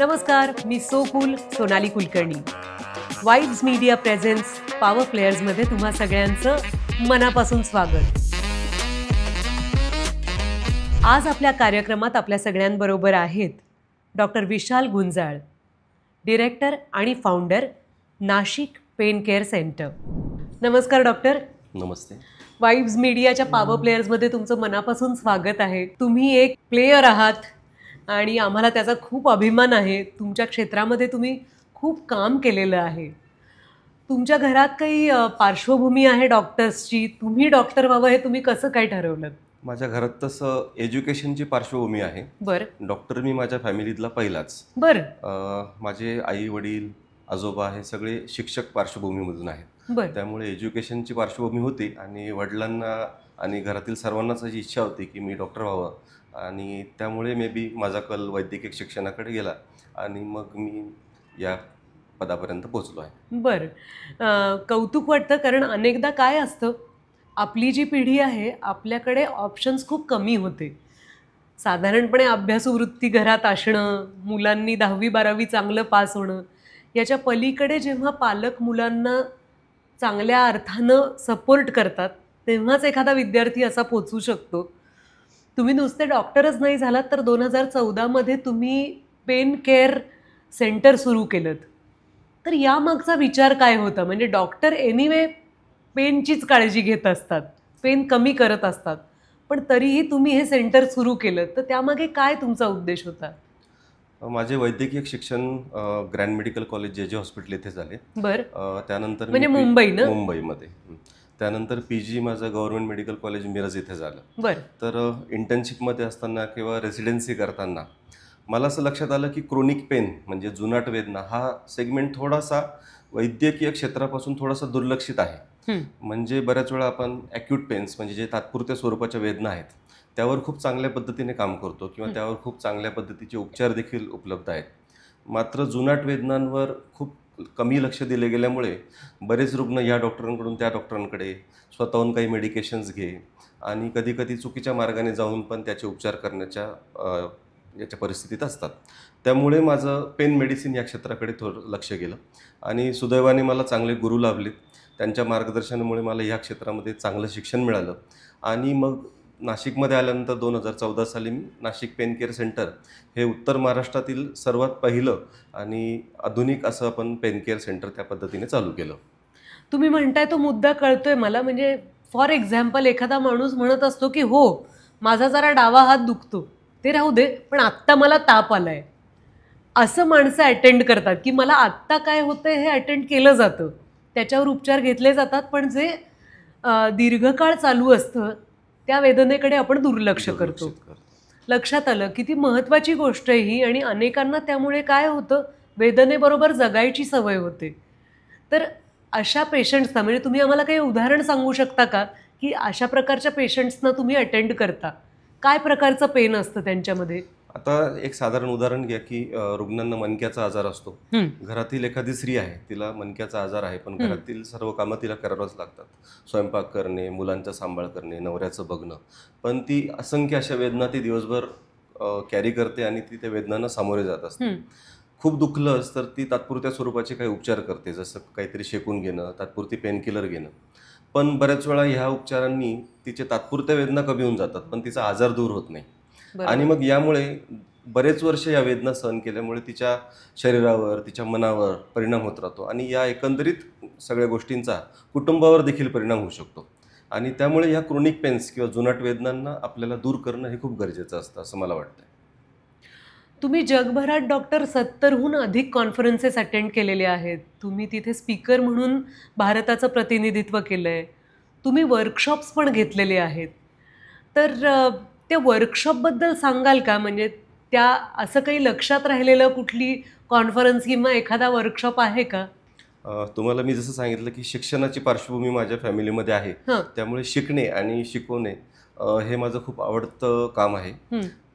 नमस्कार, मी so cool Sonali Kulkarni. Vibes media presents power प्लेयर्समध्ये तुम्हा सगळ्यांचं मनापासून स्वागत. आज आपल्या कार्यक्रमात आपल्या सगळ्यांबरोबर आहेत डॉक्टर विशाल गुंजाळ, डिरेक्टर आणि founder, Nashik pain care centre. नमस्कार डॉक्टर. नमस्ते. वाइब्स मीडियाच्या पॉवर प्लेयर्समध्ये तुमचं मनापासून स्वागत आहे. तुम्ही एक प्लेयर आहात आणि आम्हाला त्याचा खूप अभिमान आहे. तुमच्या क्षेत्रामध्ये तुम्ही खूप काम केलेलं आहे. तुमच्या घरात काही पार्श्वभूमी आहे डॉक्टर्सची? तुम्ही डॉक्टर व्हावं हे तुम्ही कसं काय ठरवलं? माझ्या घरात तसं एज्युकेशनची पार्श्वभूमी आहे. बरं. डॉक्टर मी माझ्या फॅमिलीतला पहिलाच. बरं. माझे आई वडील आजोबा हे सगळे शिक्षक पार्श्वभूमीमधून आहेत. बरं. त्यामुळे एज्युकेशनची पार्श्वभूमी होती आणि वडिलांना आणि घरातील सर्वांनाच अशी इच्छा होती की मी डॉक्टर व्हावं आणि त्यामुळे मे बी माझा कल वैद्यकीय शिक्षणाकडे गेला आणि मग मी या पदापर्यंत पोहोचलो आहे. बरं. कौतुक वाटतं, कारण अनेकदा काय असतं, आपली जी पिढी आहे आपल्याकडे ऑप्शन्स खूप कमी होते. साधारणपणे अभ्यासू वृत्ती घरात असणं, मुलांनी 10वी-12वी चांगलं पास होणं, याच्या पलीकडे जेव्हा पालक मुलांना चांगल्या अर्थानं सपोर्ट करतात तेव्हाच एखादा विद्यार्थी असा पोचू शकतो. तुम्ही नुसते डॉक्टरच नाही झालात तर 2014मध्ये तुम्ही पेन केअर सेंटर सुरू केलं. तर यामागचा विचार काय होता? म्हणजे डॉक्टर एनिवे पेनचीच काळजी घेत असतात, पेन कमी करत असतात, पण तरीही तुम्ही हे सेंटर सुरू केलं, तर त्यामागे काय तुमचा उद्देश होता? माझे वैद्यकीय शिक्षण ग्रँड मेडिकल कॉलेज जे हॉस्पिटल येथे झाले. बरं. त्यानंतर म्हणजे मुंबईमध्ये. त्यानंतर PG माझं गव्हर्नमेंट मेडिकल कॉलेज मिरज इथे झालं. बरं. तर इंटर्नशिपमध्ये असताना किंवा रेसिडेन्सी करताना मला असं लक्षात आलं की क्रोनिक पेन म्हणजे जुनाट वेदना हा सेगमेंट थोडासा वैद्यकीय क्षेत्रापासून थोडासा दुर्लक्षित आहे. म्हणजे बऱ्याच वेळा आपण ॲक्यूट पेन्स म्हणजे जे तात्पुरत्या स्वरूपाच्या वेदना आहेत त्यावर खूप चांगल्या पद्धतीने काम करतो किंवा त्यावर खूप चांगल्या पद्धतीचे उपचार देखील उपलब्ध आहेत. मात्र जुनाट वेदनांवर खूप कमी लक्ष दिले गेल्यामुळे बरेच रुग्ण या डॉक्टरांकडून त्या डॉक्टरांकडे स्वतःहून काही मेडिकेशन्स घे आणि कधीकधी चुकीच्या मार्गाने जाऊन पण त्याचे उपचार करण्याच्या याच्या परिस्थितीत असतात. त्यामुळे माझं पेन मेडिसिन या क्षेत्राकडे थोडं लक्ष गेलं आणि सुदैवाने मला चांगले गुरु लाभले. त्यांच्या मार्गदर्शनामुळे मला या क्षेत्रामध्ये चांगलं शिक्षण मिळालं आणि मग नाशिकमध्ये आल्यानंतर 2014 साली मी नाशिक पेन केअर सेंटर हे उत्तर महाराष्ट्रातील सर्वात पहिलं आणि आधुनिक असं आपण पेन केअर सेंटर त्या पद्धतीने चालू केलं. तुम्ही म्हणताय तो मुद्दा कळतोय मला. म्हणजे फॉर एक्झाम्पल एखादा माणूस म्हणत असतो की हो माझा जरा डावा हात दुखतो, ते राहू दे, पण आत्ता मला ताप आलाय. असं माणसं अटेंड करतात की मला आत्ता काय होतंय हे अटेंड केलं जातं, त्याच्यावर उपचार घेतले जातात, पण जे दीर्घकाळ चालू असतं त्या वेदनेकडे आपण दुर्लक्ष करतो. लक्षात आलं किती महत्त्वाची गोष्ट आहे ही. आणि अनेकांना त्यामुळे काय होतं, वेदनेबरोबर जगायची सवय होते. तर अशा पेशंट्सना म्हणजे तुम्ही आम्हाला काही उदाहरण सांगू शकता का की अशा प्रकारच्या पेशंट्सना तुम्ही अटेंड करता, काय प्रकारचं पेन असतं त्यांच्यामध्ये? आता एक साधारण उदाहरण घ्या की रुग्णांना मणक्याचा आजार असतो. घरातील एखादी स्त्री आहे, तिला मणक्याचा आजार आहे, पण घरातील सर्व कामं तिला करावंच लागतात. स्वयंपाक करणे, मुलांचा सांभाळ करणे, नवऱ्याचं बघणं, पण ती असंख्य अशा वेदना ती दिवसभर कॅरी करते आणि ती त्या वेदनांना सामोरे जात असते. खूप दुखलंच तर ती तात्पुरत्या स्वरूपाचे काही उपचार करते, जसं काहीतरी शेकून घेणं, तात्पुरती पेनकिलर घेणं. पण बऱ्याच वेळा ह्या उपचारांनी तिचे तात्पुरत्या वेदना कमी होऊन जातात, पण तिचा आजार दूर होत नाही. आणि मग यामुळे बरेच वर्ष या वेदना सहन केल्यामुळे तिच्या शरीरावर, तिच्या मनावर परिणाम होत राहतो आणि या एकंदरीत सगळ्या गोष्टींचा कुटुंबावर देखील परिणाम होऊ शकतो. आणि त्यामुळे ह्या क्रोनिक पेन्स किंवा जुनाट वेदनांना आपल्याला दूर करणं हे खूप गरजेचं असतं असं मला वाटतं. तुम्ही जगभरात डॉक्टर 70हून अधिक कॉन्फरन्सेस अटेंड केलेले आहेत. तुम्ही तिथे स्पीकर म्हणून भारताचं प्रतिनिधित्व केलं आहे. तुम्ही वर्कशॉप्स पण घेतलेले आहेत. तर त्या वर्कशॉपबद्दल सांगाल का? म्हणजे त्या असं काही लक्षात राहिलेलं कुठली कॉन्फरन्स किंवा एखादा वर्कशॉप आहे का? तुम्हाला मी जसं सांगितलं की शिक्षणाची पार्श्वभूमी माझ्या फॅमिलीमध्ये आहे, त्यामुळे शिकणे आणि शिकवणे हे माझं खूप आवडतं काम आहे.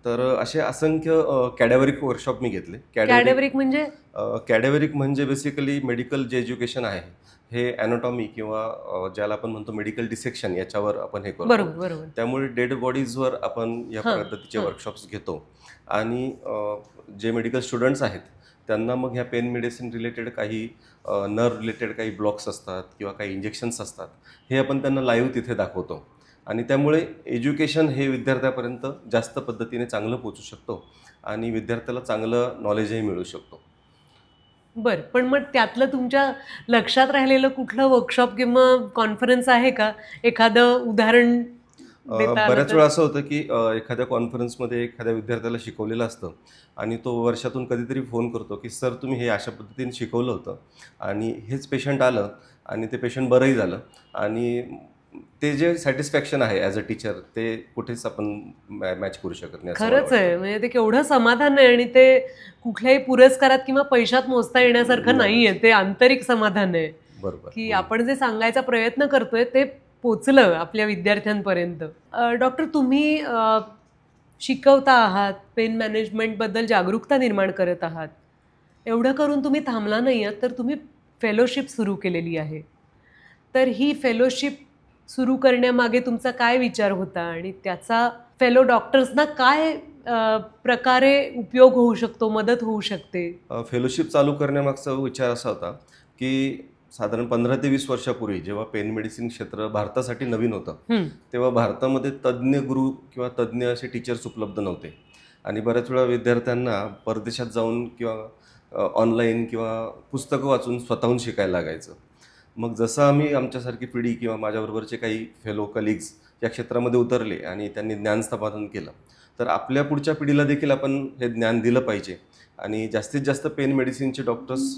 तर असे असंख्य कॅडॅव्हरिक वर्कशॉप मी घेतले. कॅडेव्हरिक म्हणजे कॅडॅव्हरिक म्हणजे बेसिकली मेडिकल जे एज्युकेशन आहे हे ॲनाटॉमी किंवा ज्याला आपण म्हणतो मेडिकल डिसेक्शन याच्यावर आपण हे करतो. बरोबर बरोबर. त्यामुळे डेड बॉडीजवर आपण या पद्धतीचे वर्कशॉप्स घेतो आणि जे मेडिकल स्टुडंट्स आहेत त्यांना मग ह्या पेन मेडिसिन रिलेटेड काही नर्व रिलेटेड काही ब्लॉक्स असतात किंवा काही इंजेक्शन्स असतात, हे आपण त्यांना लाईव्ह तिथे दाखवतो आणि त्यामुळे एज्युकेशन हे विद्यार्थ्यापर्यंत जास्त पद्धतीने चांगलं पोचू शकतो आणि विद्यार्थ्याला चांगलं नॉलेजही मिळू शकतो. बरं, पण मग त्यातलं तुमच्या लक्षात राहिलेलं कुठलं वर्कशॉप किंवा कॉन्फरन्स आहे का? एखादं उदाहरण देता आलं बऱ्याच तर? वेळा असं होतं की एखाद्या कॉन्फरन्समध्ये एखाद्या विद्यार्थ्याला शिकवलेलं असतं आणि तो वर्षातून कधीतरी फोन करतो की सर तुम्ही हे अशा पद्धतीने शिकवलं होतं आणि हेच पेशंट आलं आणि ते पेशंट बरंही झालं आणि ते जे सॅटिस्फॅक्शन आहे ॲज अ टीचर ते कुठेच आपण मॅच करू शकत नाही असं मला खरंच आहे, वाटतं. म्हणजे ते केवढं समाधान आहे आणि ते कुठल्याही पुरस्कारात किंवा पैशात मोजता येण्यासारखं नाहीये. ते आंतरिक समाधान आहे बरोबर. की आपण जे सांगायचा प्रयत्न करतोय ते पोचलं आपल्या विद्यार्थ्यांपर्यंत. डॉक्टर, तुम्ही शिकवता आहात, पेन मॅनेजमेंटबद्दल जागरूकता निर्माण करत आहात. एवढं करून तुम्ही थांबला नाही आहात, तर तुम्ही फेलोशिप सुरू केलेली आहे. तर ही फेलोशिप सुरू करण्यामागे तुमचा काय विचार होता आणि त्याचा फेलो डॉक्टर्सना काय प्रकारे उपयोग होऊ शकतो, मदत होऊ शकते? फेलोशिप चालू करण्यामागचा विचार असा होता की साधारण 15 ते 20 वर्षापूर्वी जेव्हा पेन मेडिसिन क्षेत्र भारतासाठी नवीन होतं तेव्हा भारतामध्ये तज्ज्ञ गुरु किंवा तज्ज्ञ असे टीचर्स उपलब्ध नव्हते आणि बऱ्याच वेळा विद्यार्थ्यांना परदेशात जाऊन किंवा ऑनलाईन किंवा पुस्तकं वाचून स्वतःहून शिकायला लागायचं. मग जसं आम्ही आमच्यासारखी पिढी किंवा माझ्याबरोबरचे काही फेलो कलिग्स या क्षेत्रामध्ये उतरले आणि त्यांनी ज्ञान संपादन केलं, तर आपल्या पुढच्या पिढीला देखील आपण हे ज्ञान दिलं पाहिजे आणि जास्तीत जास्त पेन मेडिसिनचे डॉक्टर्स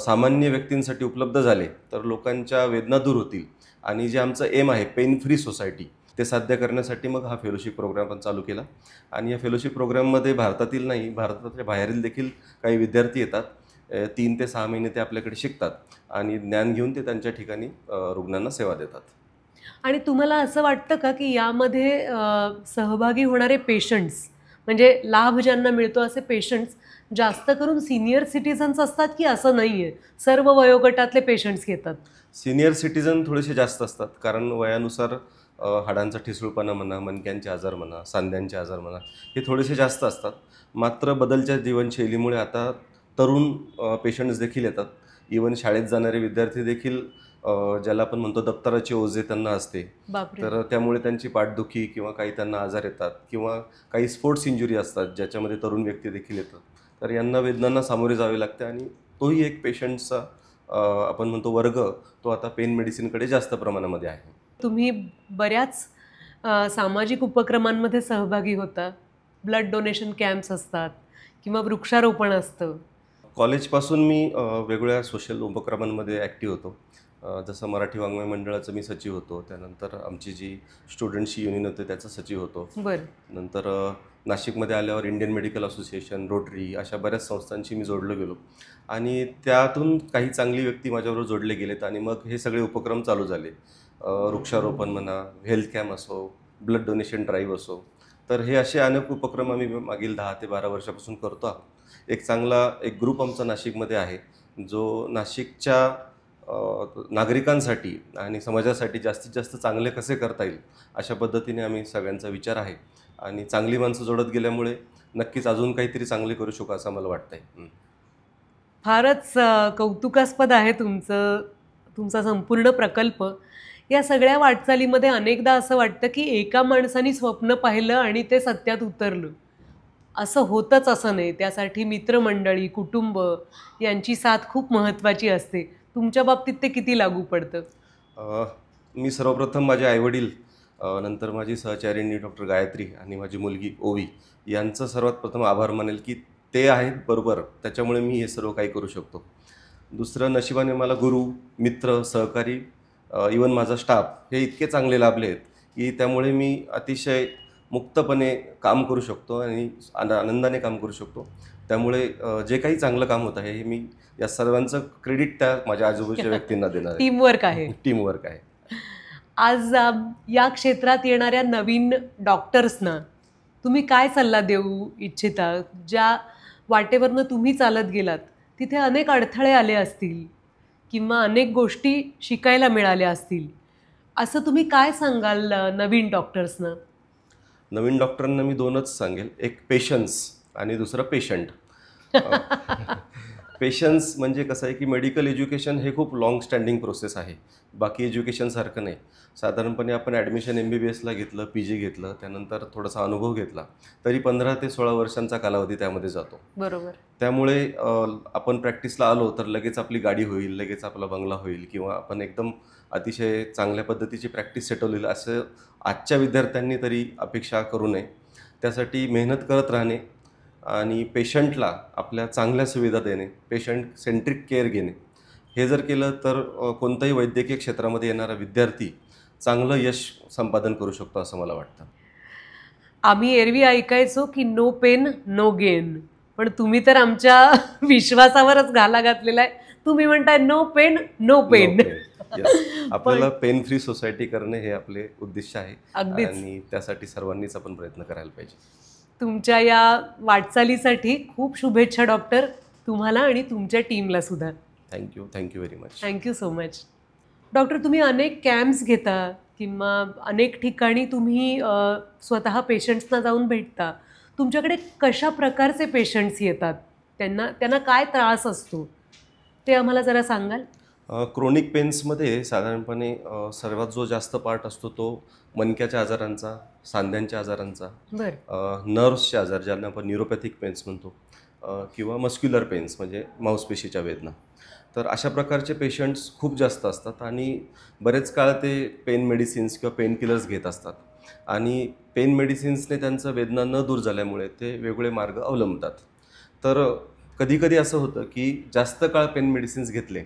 सामान्य व्यक्तींसाठी उपलब्ध झाले तर लोकांच्या वेदना दूर होतील आणि जे आमचं एम आहे पेन फ्री सोसायटी ते साध्य करण्यासाठी मग हा फेलोशिप प्रोग्राम आपण चालू केला आणि या फेलोशिप प्रोग्राममध्ये भारतातील नाही, भारताच्या बाहेरील देखील काही विद्यार्थी येतात. 3 ते 6 महिने ते आपल्याकडे शिकतात आणि ज्ञान घेऊन ते त्यांच्या ठिकाणी रुग्णांना सेवा देतात. आणि तुम्हाला असं वाटतं का की यामध्ये सहभागी होणारे पेशंट्स, म्हणजे लाभ ज्यांना मिळतो असे पेशंट्स जास्त करून सिनियर सिटीजन्स असतात की असं नाही आहे, सर्व वयोगटातले पेशंट्स घेतात? सिनियर सिटीजन थोडेसे जास्त असतात कारण वयानुसार हाडांचा ठिसूळपणा म्हणा, मणक्यांचे आजार म्हणा, सांध्यांचे आजार म्हणा हे थोडेसे जास्त असतात. मात्र बदलच्या जीवनशैलीमुळे आता तरुण पेशंट्स देखील येतात. इवन शाळेत जाणारे विद्यार्थी देखील ज्याला आपण म्हणतो दप्तराचे ओझे त्यांना असते, बापरे. तर त्यामुळे त्यांची पाठदुखी किंवा काही त्यांना आजार येतात किंवा काही स्पोर्ट्स इंजुरी असतात ज्याच्यामध्ये तरुण व्यक्ती देखील येतात. तर यांना वेदनांना सामोरे जावे लागते आणि तोही एक पेशंटचा आपण म्हणतो वर्ग तो आता पेन मेडिसिनकडे जास्त प्रमाणामध्ये आहे. तुम्ही बऱ्याच सामाजिक उपक्रमांमध्ये सहभागी होता. ब्लड डोनेशन कॅम्प्स असतात किंवा वृक्षारोपण असतं. कॉलेजपासून मी वेगवेगळ्या सोशल उपक्रमांमध्ये ॲक्टिव्ह होतो. जसं मराठी वाङ्मय मंडळाचं मी सचिव होतो, त्यानंतर आमची जी स्टुडंट्सची युनियन होते त्याचा सचिव होतो. बरं. नंतर नाशिकमध्ये आल्यावर इंडियन मेडिकल असोसिएशन, रोटरी अशा बऱ्याच संस्थांशी मी जोडलो गेलो आणि त्यातून काही चांगली व्यक्ती माझ्याबरोबर जोडले गेलेत आणि मग हे सगळे उपक्रम चालू झाले. वृक्षारोपण म्हणा, हेल्थ कॅम्प असो, ब्लड डोनेशन ड्राईव्ह असो, तर हे असे अनेक उपक्रम आम्ही मागील 10 ते 12 वर्षापासून करतो आहोत. एक चांगला ग्रुप आमचा नाशिकमध्ये आहे जो नाशिकच्या नागरिकांसाठी आणि समाजासाठी जास्तीत जास्त चांगले कसे करता येईल अशा पद्धतीने आम्ही सगळ्यांचा विचार आहे आणि चांगली माणसं जोडत गेल्यामुळे नक्कीच अजून काहीतरी चांगले करू शकू असं मला वाटतंय. फारच कौतुकास्पद आहे तुमचा संपूर्ण प्रकल्प. या सगळ्या वाटचालीमध्ये अनेकदा असं वाटतं की एका माणसाने स्वप्न पाहिलं आणि ते सत्यात उतरलं. असं होतंच असं नाही. त्यासाठी मित्रमंडळी, कुटुंब यांची साथ खूप महत्त्वाची असते. तुमच्या बाबतीत ते किती लागू पडतं? मी सर्वप्रथम माझे आईवडील, नंतर माझी सहचारिणी डॉक्टर गायत्री आणि माझी मुलगी ओवी यांचं सर्वात प्रथम आभार मानेल की ते आहेत बरोबर, त्याच्यामुळे मी हे सर्व काही करू शकतो. दुसरं, नशिबाने मला गुरु, मित्र, सहकारी, इवन माझा स्टाफ हे इतके चांगले लाभले आहेत की त्यामुळे मी अतिशय मुक्तपणे काम करू शकतो आणि आनंदाने काम करू शकतो. त्यामुळे जे काही चांगलं काम होत आहे हे मी या सर्वांचं क्रेडिट त्या माझ्या आजूबाजूच्या व्यक्तींना देणार आहे. टीमवर्क आहे. टीमवर्क आहे. आज या क्षेत्रात येणाऱ्या नवीन डॉक्टर्सना तुम्ही काय सल्ला देऊ इच्छिता? ज्या वाटेवरनं तुम्ही चालत गेलात तिथे अनेक अडथळे आले असतील किंवा अनेक गोष्टी शिकायला मिळाल्या असतील, असं तुम्ही काय सांगाल नवीन डॉक्टर्सना? नवीन डॉक्टरांना मी दोनच सांगेल, एक पेशन्स आणि दुसरं पेशंट. पेशन्स म्हणजे कसं आहे की मेडिकल एज्युकेशन हे खूप लाँग स्टँडिंग प्रोसेस आहे, बाकी एज्युकेशनसारखं नाही. साधारणपणे आपण ॲडमिशन MBBSला घेतलं, PG घेतलं, त्यानंतर थोडासा अनुभव घेतला तरी 15 ते 16 वर्षांचा कालावधी त्यामध्ये जातो. बरोबर. त्यामुळे आपण प्रॅक्टिसला आलो तर लगेच आपली गाडी होईल, लगेच आपला बंगला होईल किंवा आपण एकदम अतिशय चांगल्या पद्धतीची प्रॅक्टिस सेट होईल असं आजच्या विद्यार्थ्यांनी तरी अपेक्षा करू नये. त्यासाठी मेहनत करत राहणे आणि पेशंटला आपल्या चांगल्या सुविधा देणे, पेशंट सेंट्रिक केअर घेणे, हे जर केलं तर कोणत्याही वैद्यकीय क्षेत्रामध्ये येणारा विद्यार्थी चांगलं यश संपादन करू शकतो असं मला वाटतं. आम्ही एरवी ऐकायचो की नो पेन नो गेन, पण तुम्ही तर आमच्या विश्वासावरच घाला घातलेला आहे. तुम्ही म्हणताय नो पेन नो पेन. आपल्याला पेन फ्री सोसायटी करणे हे आपले उद्दिष्ट आहे अगदीच. आणि त्यासाठी सर्वांनीच आपण प्रयत्न करायला पाहिजे. तुमच्या या वाटचालीसाठी खूप शुभेच्छा डॉक्टर, तुम्हाला आणि तुमच्या टीमला सुद्धा. Thank you very much. Thank you so much. Doctor, तुम्ही अनेक कॅम्प्स घेता किंवा अनेक ठिकाणी तुम्ही स्वतः पेशंट्सना जाऊन भेटता. तुमच्याकडे कशा प्रकारचे पेशंट्स येतात, त्यांना काय त्रास असतो ते आम्हाला जरा सांगाल? क्रोनिक पेन्समध्ये साधारणपणे सर्वात जो जास्त पार्ट असतो तो मणक्याच्या आजारांचा, सांध्यांच्या आजारांचा, नर्व्सचे आजार ज्यांना आपण न्यूरोपॅथिक पेन्स म्हणतो, किंवा मस्क्युलर पेन्स म्हणजे मांसपेशीच्या वेदना. तर अशा प्रकारचे पेशंट्स खूप जास्त असतात आणि बरेच काळ ते पेन मेडिसिन्स किंवा पेन किलर्स घेत असतात आणि पेन मेडिसिन्सने त्यांचं वेदना न दूर झाल्यामुळे ते वेगवेगळे मार्ग अवलंबतात. तर कधीकधी असं होतं की जास्त काळ पेन मेडिसिन्स घेतले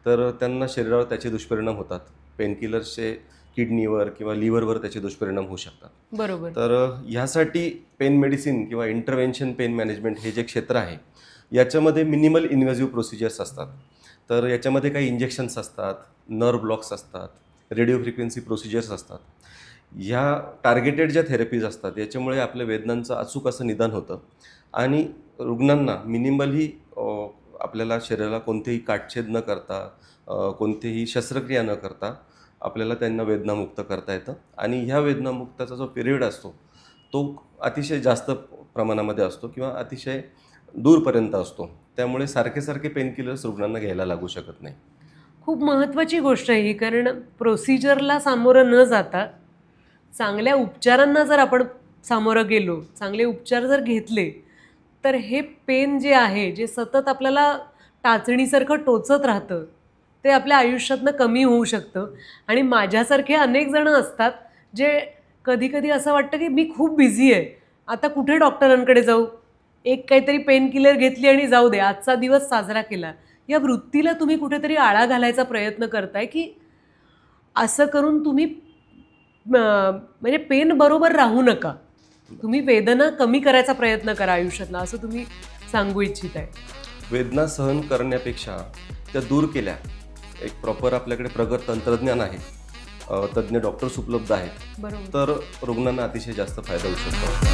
तर त्यांना शरीरावर त्याचे दुष्परिणाम होतात. पेनकिलर्सचे किडनीवर किंवा लिव्हरवर त्याचे दुष्परिणाम होऊ शकतात. बरोबर. तर ह्यासाठी पेन मेडिसिन किंवा इंटरव्हेन्शन पेन मॅनेजमेंट हे जे क्षेत्र आहे याच्यामध्ये मिनिमल इन्व्हेजिव्ह प्रोसिजर्स असतात. तर याच्यामध्ये काही इंजेक्शन्स असतात, नर्व ब्लॉक्स असतात, रेडिओ फ्रिक्वेन्सी प्रोसिजर्स असतात. ह्या टार्गेटेड ज्या थेरपीज असतात याच्यामुळे आपल्या वेदनांचं अचूक असं निदान होतं आणि रुग्णांना मिनिमली आपल्याला शरीराला कोणतेही काटछेद न करता, कोणतीही शस्त्रक्रिया न करता आपल्याला त्यांना वेदनामुक्त करता येतं आणि ह्या वेदनामुक्ताचा जो पिरियड असतो तो अतिशय जास्त प्रमाणामध्ये असतो किंवा अतिशय दूरपर्यंत असतो. त्यामुळे सारखे पेनकिलर्स रुग्णांना घ्यायला लागू शकत नाही. खूप महत्त्वाची गोष्ट आहे ही, कारण प्रोसिजरला सामोरं न जाता चांगल्या उपचारांना जर आपण सामोरं गेलो, चांगले उपचार जर घेतले तर हे पेन जे आहे, जे सतत आपल्याला टाचणीसारखं टोचत राहतं, ते आपल्या आयुष्यातनं कमी होऊ शकतं. आणि माझ्यासारखे अनेक जणं असतात जे कधी असं वाटतं की मी खूप बिझी आहे, आता कुठे डॉक्टरांकडे जाऊ, एक काहीतरी पेन किलर घेतली आणि जाऊ दे, आजचा दिवस साजरा केला. या वृत्तीला तुम्ही कुठेतरी आळा घालायचा प्रयत्न करताय की असं करून तुम्ही म्हणजे पेन बरोबर राहू नका, तुम्ही वेदना कमी करायचा प्रयत्न करा आयुष्यातला, असं तुम्ही सांगू इच्छित आहे? वेदना सहन करण्यापेक्षा त्या दूर केल्या, एक प्रॉपर आपल्याकडे प्रगत तंत्रज्ञान आहे, तज्ज्ञ डॉक्टर्स उपलब्ध आहेत, तर रुग्णांना अतिशय जास्त फायदा होऊ शकतो.